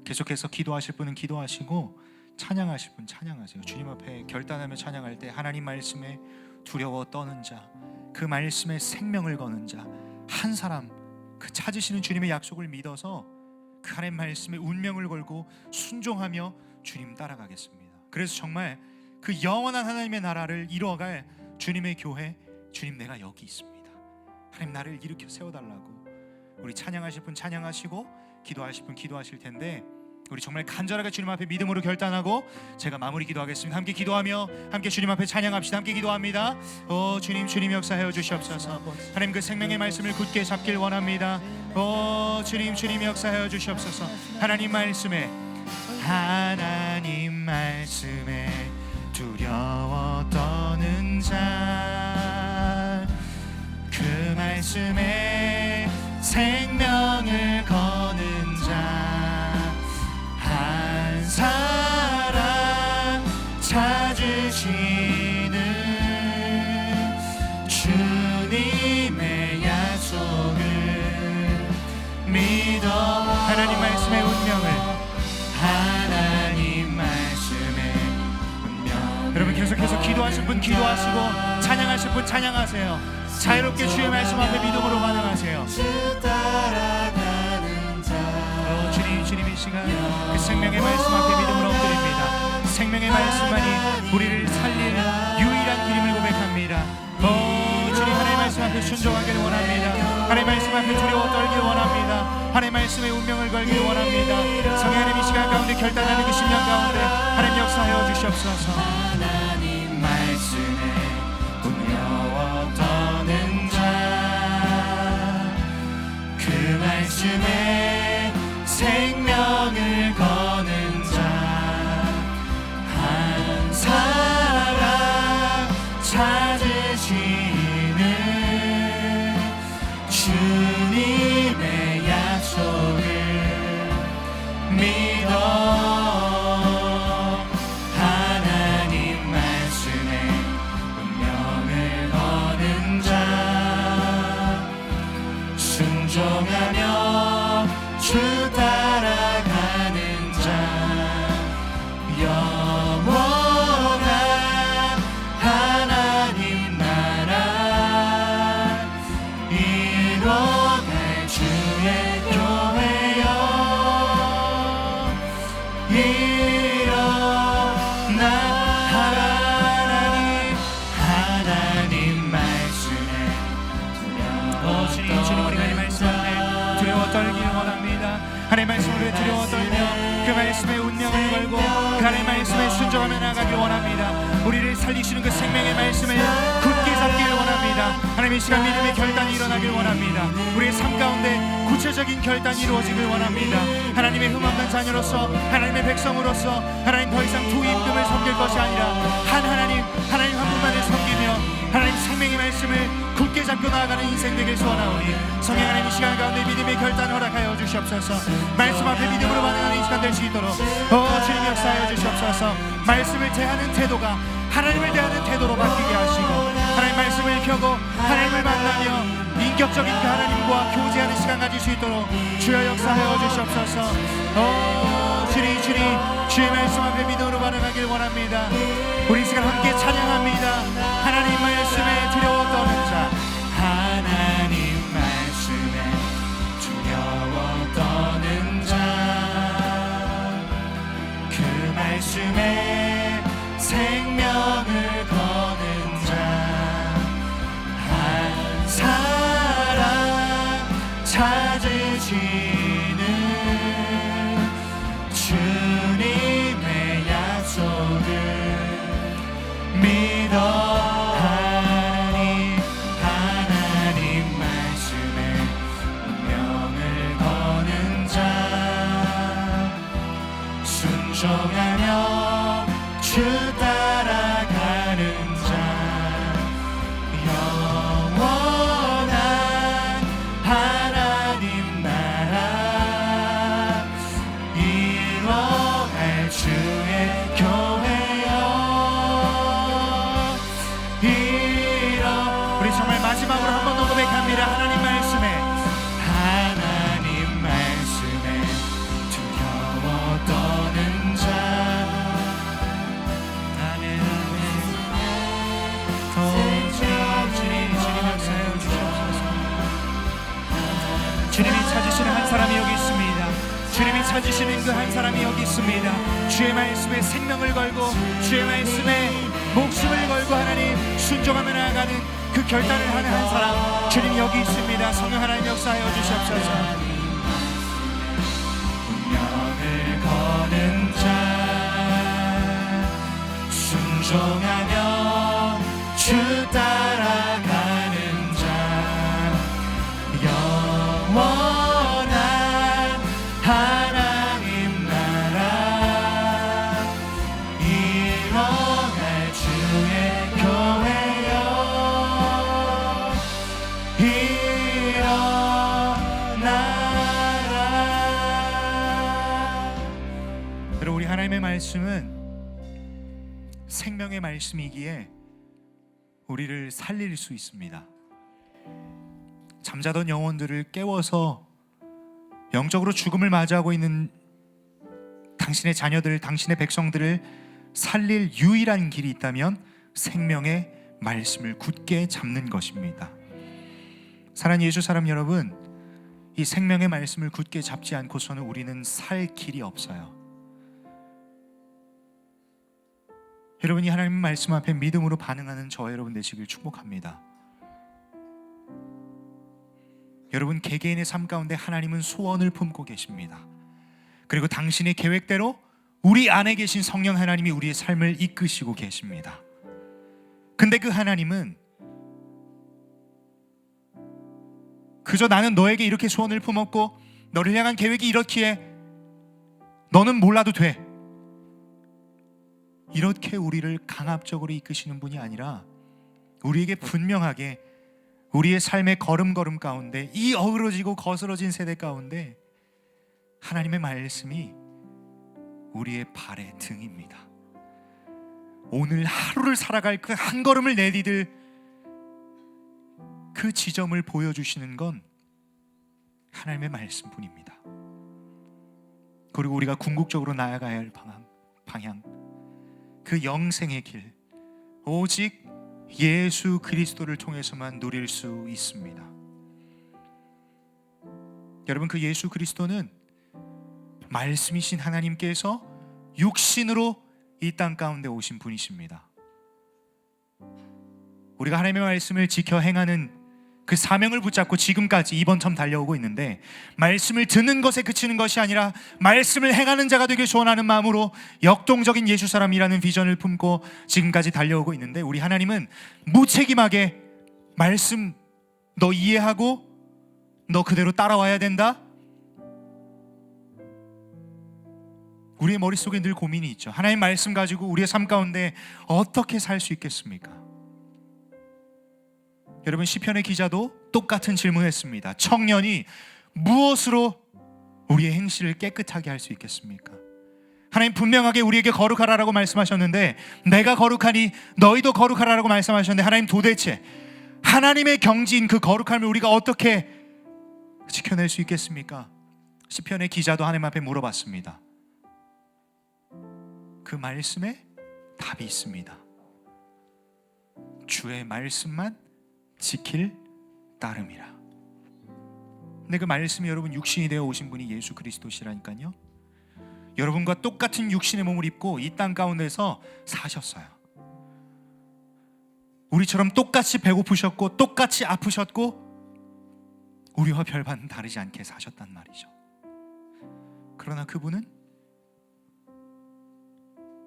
계속해서 기도하실 분은 기도하시고 찬양하실 분 찬양하세요. 주님 앞에 결단하며 찬양할 때 하나님 말씀에 두려워 떠는 자, 그 말씀에 생명을 거는 자 한 사람, 그 찾으시는 주님의 약속을 믿어서 그 하나님 말씀에 운명을 걸고 순종하며 주님 따라가겠습니다. 그래서 정말 그 영원한 하나님의 나라를 이루어갈 주님의 교회, 주님 내가 여기 있습니다. 하나님 나를 일으켜 세워달라고 우리 찬양하실 분 찬양하시고 기도하실 분 기도하실 텐데, 우리 정말 간절하게 주님 앞에 믿음으로 결단하고 제가 마무리 기도하겠습니다. 함께 기도하며 함께 주님 앞에 찬양합시다. 함께 기도합니다. 주님 역사하여 주시옵소서. 하나님 그 생명의 말씀을 굳게 잡길 원합니다. 주님 역사하여 주시옵소서. 하나님 말씀에 두려워 떠는 자, 그 말씀에 생명을 거는 자 한 사람 찾으시는 주님의 약속을 믿어. 하나님 말씀의 운명을, 하나님 말씀의 운명. 여러분 계속해서 기도하실 분 기도하시고 찬양하실 분 찬양하세요. 자유롭게 주의 말씀 앞에 믿음으로 반응하세요. 주님 이 시간 그 생명의 말씀 앞에 믿음으로 엎드립니다. 생명의 말씀만이 우리를 살릴 유일한 길임을 고백합니다. 주님 하나님의 말씀 앞에 순종하기를 원합니다. 하나님의 말씀 앞에 두려워 떨기를 원합니다. 하나님의 말씀에 운명을 걸기를 원합니다. 성령 하나님 이 시간 가운데 결단하는 그 심령 가운데 하나님 역사하여 주시옵소서. 하나님 말씀에 두려워 떠는 자, 그 말씀에 생명을 거는 자 한 사람 찾으시는 주님의 약속을 믿어. 하나님 말씀에 운명을 거는 자 순종하며 주 따라가는 자 영원한 하나님 나라 이뤄갈 주의 교회여 일어나. 하나님 말씀에 주님 우리가 이 말씀 앞에 두려워 떨기를 원합니다. 하나님의 말씀을 두려워 떨며 그 말씀에 운명을 걸고 그 하나님의 말씀에 순종하며 나아가길 원합니다. 우리를 살리시는 그 생명의 말씀에 굳게 잡기를 원합니다. 하나님 이 시간 믿음의 결단이 일어나길 원합니다. 우리의 삶 가운데 구체적인 결단이 이루어지길 원합니다. 하나님의 흠없는 자녀로서 하나님의 백성으로서 하나님 더 이상 두 임금을 섬길 것이 아니라 하나님 한 분만을 섬기며 하나님 생명의 말씀을 굳게 잡고 나아가는 인생 되길 소원하오니 성령 하나님 이 시간 가운데 믿음의 결단을 허락하여 주시옵소서. 말씀 앞에 믿음으로 반응하는 이 시간 될 수 있도록 주님 역사하여 주시옵소서. 말씀을 대하는 태도가 하나님을 대하는 태도로 바뀌게 하시고 하나님 말씀을 펴고 하나님을 만나며 인격적인 그 하나님과 교제하는 시간 가질 수 있도록 주여 역사하여 주시옵소서. 주님 주의 말씀 앞에 믿음으로 반응하길 원합니다. 우리 이 시간 함께 찬양합니다. 하나님 말씀에 두려워 떠는 자, 하나님 말씀에 두려워 떠는 자, 그 말씀에 생명을 거는 자 한 사람 찾으시는 주님의 약속을 믿어. 하나님 말씀에 운명을 거는 자 순종하며 주 따라가는 자 영원한 하나님 나라 이뤄갈 주의 교회여 우리 정말 마지막으로 한 번 더 고백합니다. 하나님 말씀에 두려워 떠는 자 주님이 찾으시는 한 사람이 여기 있습니다. 주님이 찾으시는 그 한 사람이 여기 있습니다. 주의 말씀에 생명을 걸고 주의 말씀에 목숨을 걸고 하나님 순종하며 나아가는 그 결단을 하는 한 사람 주님이 여기 있습니다. 성령 하나님 역사하여 주시옵소서. 운명을 순종하며 주 따라가는 자 영원한 하나님 나라 일어날 주의 교회여 일어나라. 여러분, 우리 하나님의 말씀은 생명의 말씀이기에 우리를 살릴 수 있습니다. 잠자던 영혼들을 깨워서 영적으로 죽음을 맞이하고 있는 당신의 자녀들, 당신의 백성들을 살릴 유일한 길이 있다면 생명의 말씀을 굳게 잡는 것입니다. 사랑하는 예수 사람 여러분, 이 생명의 말씀을 굳게 잡지 않고서는 우리는 살 길이 없어요. 여러분이 하나님의 말씀 앞에 믿음으로 반응하는 저와 여러분 되시길 축복합니다. 여러분, 개개인의 삶 가운데 하나님은 소원을 품고 계십니다. 그리고 당신의 계획대로 우리 안에 계신 성령 하나님이 우리의 삶을 이끄시고 계십니다. 근데 그 하나님은 그저 나는 너에게 이렇게 소원을 품었고 너를 향한 계획이 이렇기에 너는 몰라도 돼, 이렇게 우리를 강압적으로 이끄시는 분이 아니라 우리에게 분명하게 우리의 삶의 걸음걸음 가운데, 이 어그러지고 거스러진 세대 가운데 하나님의 말씀이 우리의 발의 등입니다. 오늘 하루를 살아갈 그 한 걸음을 내디딜 그 지점을 보여주시는 건 하나님의 말씀뿐입니다. 그리고 우리가 궁극적으로 나아가야 할 방향, 그 영생의 길, 오직 예수 그리스도를 통해서만 누릴 수 있습니다. 여러분, 그 예수 그리스도는 말씀이신 하나님께서 육신으로 이 땅 가운데 오신 분이십니다. 우리가 하나님의 말씀을 지켜 행하는 그 사명을 붙잡고 지금까지 이번 참 달려오고 있는데, 말씀을 듣는 것에 그치는 것이 아니라 말씀을 행하는 자가 되길 소원하는 마음으로 역동적인 예수 사람이라는 비전을 품고 지금까지 달려오고 있는데, 우리 하나님은 무책임하게 말씀 너 이해하고 너 그대로 따라와야 된다, 우리의 머릿속에 늘 고민이 있죠. 하나님 말씀 가지고 우리의 삶 가운데 어떻게 살 수 있겠습니까? 여러분, 시편의 기자도 똑같은 질문을 했습니다. 청년이 무엇으로 우리의 행실을 깨끗하게 할 수 있겠습니까? 하나님 분명하게 우리에게 거룩하라고 말씀하셨는데, 내가 거룩하니 너희도 거룩하라고 말씀하셨는데, 하나님 도대체 하나님의 경지인 그 거룩함을 우리가 어떻게 지켜낼 수 있겠습니까? 시편의 기자도 하나님 앞에 물어봤습니다. 그 말씀에 답이 있습니다. 주의 말씀만 지킬 따름이라. 근데 그 말씀이 여러분 육신이 되어 오신 분이 예수 그리스도시라니까요. 여러분과 똑같은 육신의 몸을 입고 이 땅 가운데서 사셨어요. 우리처럼 똑같이 배고프셨고 똑같이 아프셨고 우리와 별반 다르지 않게 사셨단 말이죠. 그러나 그분은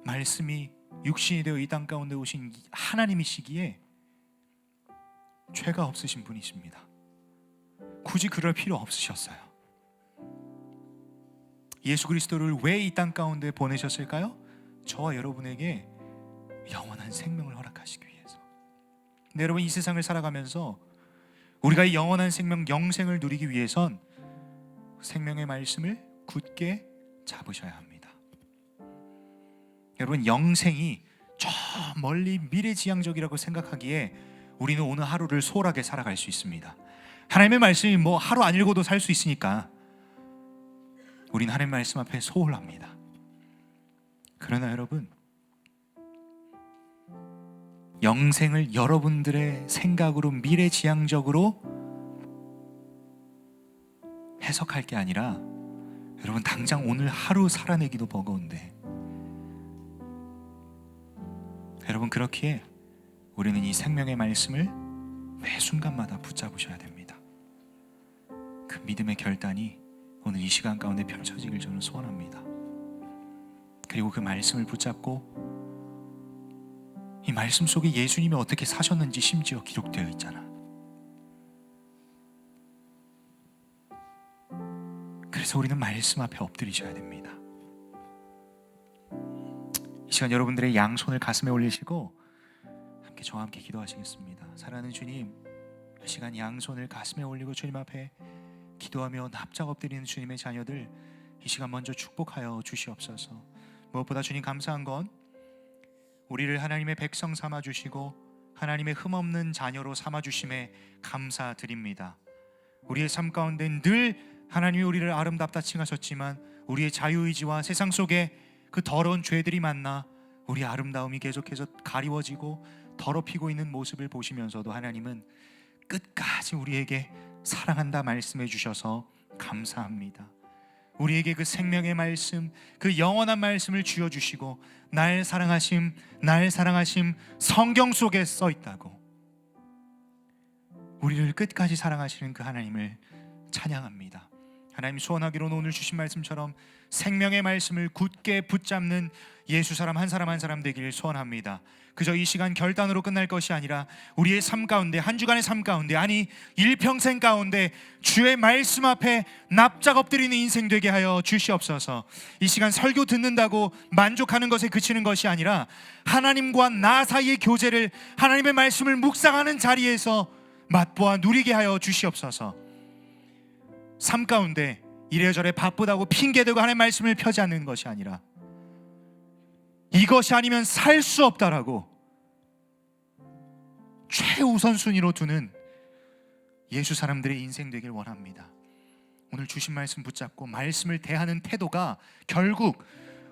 말씀이 육신이 되어 이 땅 가운데 오신 하나님이시기에 죄가 없으신 분이십니다. 굳이 그럴 필요 없으셨어요. 예수 그리스도를 왜 이 땅 가운데 보내셨을까요? 저와 여러분에게 영원한 생명을 허락하시기 위해서. 근데 여러분, 이 세상을 살아가면서 우리가 이 영원한 생명, 영생을 누리기 위해선 생명의 말씀을 굳게 잡으셔야 합니다. 여러분, 영생이 저 멀리 미래지향적이라고 생각하기에 우리는 오늘 하루를 소홀하게 살아갈 수 있습니다. 하나님의 말씀이 뭐 하루 안 읽어도 살 수 있으니까 우리는 하나님의 말씀 앞에 소홀합니다. 그러나 여러분, 영생을 여러분들의 생각으로 미래지향적으로 해석할 게 아니라, 여러분 당장 오늘 하루 살아내기도 버거운데, 여러분 그렇기에 우리는 이 생명의 말씀을 매 순간마다 붙잡으셔야 됩니다. 그 믿음의 결단이 오늘 이 시간 가운데 펼쳐지길 저는 소원합니다. 그리고 그 말씀을 붙잡고 이 말씀 속에 예수님이 어떻게 사셨는지 심지어 기록되어 있잖아. 그래서 우리는 말씀 앞에 엎드리셔야 됩니다. 이 시간 여러분들의 양손을 가슴에 올리시고 함께 저와 함께 기도하시겠습니다. 사랑하는 주님, 이 시간 양손을 가슴에 올리고 주님 앞에 기도하며 납작 엎드리는 주님의 자녀들 이 시간 먼저 축복하여 주시옵소서. 무엇보다 주님 감사한 건 우리를 하나님의 백성 삼아주시고 하나님의 흠없는 자녀로 삼아주심에 감사드립니다. 우리의 삶 가운데 늘 하나님이 우리를 아름답다 칭하셨지만 우리의 자유의지와 세상 속에 그 더러운 죄들이 만나 우리의 아름다움이 계속해서 가리워지고 더럽히고 있는 모습을 보시면서도 하나님은 끝까지 우리에게 사랑한다 말씀해 주셔서 감사합니다. 우리에게 그 생명의 말씀, 그 영원한 말씀을 주어주시고 날 사랑하심 성경 속에 써 있다고 우리를 끝까지 사랑하시는 그 하나님을 찬양합니다. 하나님, 소원하기로는 오늘 주신 말씀처럼 생명의 말씀을 굳게 붙잡는 예수 사람 한 사람 되기를 소원합니다. 그저 이 시간 결단으로 끝날 것이 아니라 우리의 삶 가운데, 한 주간의 삶 가운데, 아니 일평생 가운데 주의 말씀 앞에 납작 엎드리는 인생 되게 하여 주시옵소서. 이 시간 설교 듣는다고 만족하는 것에 그치는 것이 아니라 하나님과 나 사이의 교제를, 하나님의 말씀을 묵상하는 자리에서 맛보아 누리게 하여 주시옵소서. 삶 가운데 이래저래 바쁘다고 핑계대고 하나님의 말씀을 펴지 않는 것이 아니라 이것이 아니면 살 수 없다라고 최우선순위로 두는 예수 사람들의 인생 되길 원합니다. 오늘 주신 말씀 붙잡고 말씀을 대하는 태도가 결국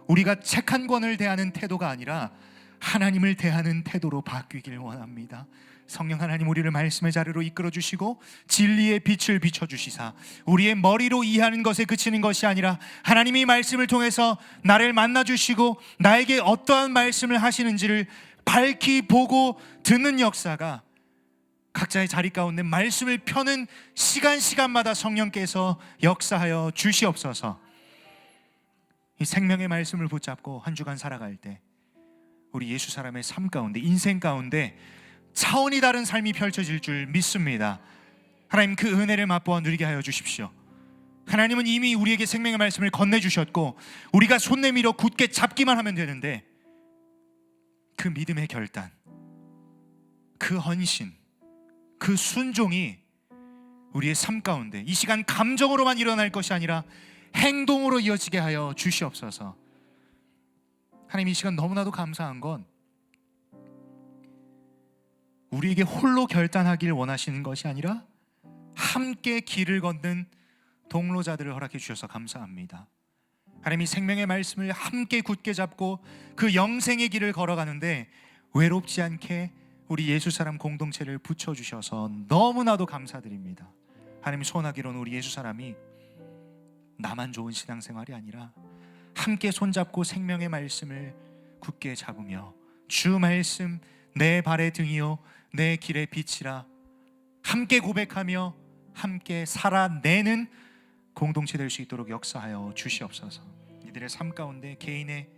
우리가 책 한 권을 대하는 태도가 아니라 하나님을 대하는 태도로 바뀌길 원합니다. 성령 하나님, 우리를 말씀의 자리로 이끌어 주시고 진리의 빛을 비춰주시사 우리의 머리로 이해하는 것에 그치는 것이 아니라 하나님이 말씀을 통해서 나를 만나주시고 나에게 어떠한 말씀을 하시는지를 밝히 보고 듣는 역사가 각자의 자리 가운데 말씀을 펴는 시간마다 성령께서 역사하여 주시옵소서. 이 생명의 말씀을 붙잡고 한 주간 살아갈 때 우리 예수 사람의 삶 가운데, 인생 가운데 차원이 다른 삶이 펼쳐질 줄 믿습니다. 하나님, 그 은혜를 맛보아 누리게 하여 주십시오. 하나님은 이미 우리에게 생명의 말씀을 건네주셨고 우리가 손 내밀어 굳게 잡기만 하면 되는데 그 믿음의 결단, 그 헌신, 그 순종이 우리의 삶 가운데 이 시간 감정으로만 일어날 것이 아니라 행동으로 이어지게 하여 주시옵소서. 하나님, 이 시간 너무나도 감사한 건 우리에게 홀로 결단하길 원하시는 것이 아니라 함께 길을 걷는 동로자들을 허락해 주셔서 감사합니다. 하나님, 이 생명의 말씀을 함께 굳게 잡고 그 영생의 길을 걸어가는데 외롭지 않게 우리 예수 사람 공동체를 붙여주셔서 너무나도 감사드립니다. 하나님, 소원하기로는 우리 예수 사람이 나만 좋은 신앙생활이 아니라 함께 손잡고 생명의 말씀을 굳게 잡으며 주 말씀 내 발의 등이요 내 길의 빛이라 함께 고백하며 함께 살아내는 공동체 될 수 있도록 역사하여 주시옵소서. 이들의 삶 가운데 개인의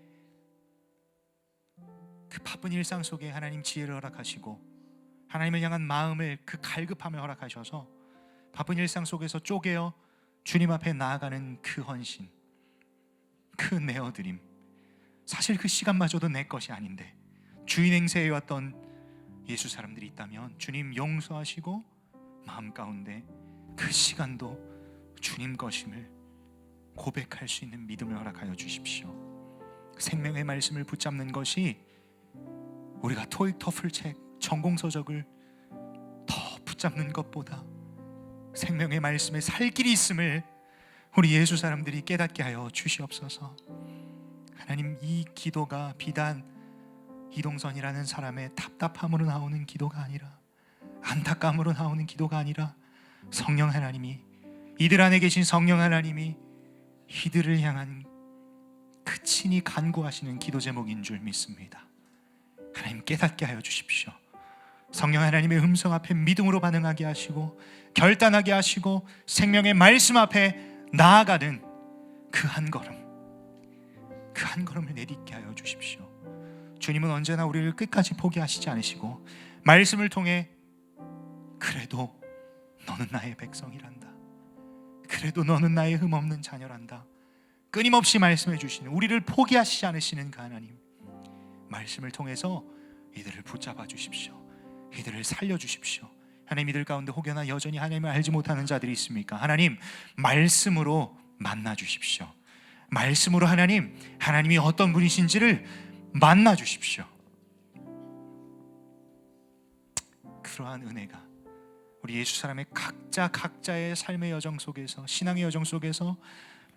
그 바쁜 일상 속에 하나님 지혜를 허락하시고 하나님을 향한 마음을 그 갈급함을 허락하셔서 바쁜 일상 속에서 쪼개어 주님 앞에 나아가는 그 헌신, 그 내어드림, 사실 그 시간마저도 내 것이 아닌데 주인 행세해 왔던 예수 사람들이 있다면 주님 용서하시고 마음 가운데 그 시간도 주님 것임을 고백할 수 있는 믿음을 허락하여 주십시오. 생명의 말씀을 붙잡는 것이 우리가 토익 토플책 전공서적을 더 붙잡는 것보다 생명의 말씀에 살 길이 있음을 우리 예수 사람들이 깨닫게 하여 주시옵소서. 하나님, 이 기도가 비단 이동선이라는 사람의 답답함으로 나오는 기도가 아니라 안타까움으로 나오는 기도가 아니라 성령 하나님이, 이들 안에 계신 성령 하나님이 이들을 향한 그 친히 간구하시는 기도 제목인 줄 믿습니다. 하나님, 깨닫게 하여 주십시오. 성령 하나님의 음성 앞에 믿음으로 반응하게 하시고 결단하게 하시고 생명의 말씀 앞에 나아가는 그 한 걸음을 내딛게 하여 주십시오. 주님은 언제나 우리를 끝까지 포기하시지 않으시고 말씀을 통해 그래도 너는 나의 백성이란다, 그래도 너는 나의 흠없는 자녀란다, 끊임없이 말씀해 주시는, 우리를 포기하시지 않으시는 그 하나님, 말씀을 통해서 이들을 붙잡아 주십시오. 이들을 살려 주십시오. 하나님, 이들 가운데 혹여나 여전히 하나님을 알지 못하는 자들이 있습니까? 하나님, 말씀으로 만나 주십시오. 말씀으로 하나님이 어떤 분이신지를 만나 주십시오. 그러한 은혜가 우리 예수 사람의 각자의 삶의 여정 속에서, 신앙의 여정 속에서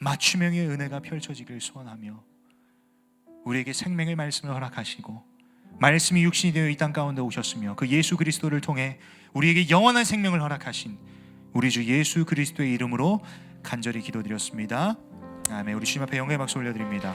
맞춤형의 은혜가 펼쳐지길 소원하며, 우리에게 생명의 말씀을 허락하시고 말씀이 육신이 되어 이 땅 가운데 오셨으며 그 예수 그리스도를 통해 우리에게 영원한 생명을 허락하신 우리 주 예수 그리스도의 이름으로 간절히 기도드렸습니다. 아멘. 우리 주님 앞에 영광의 박수 올려드립니다.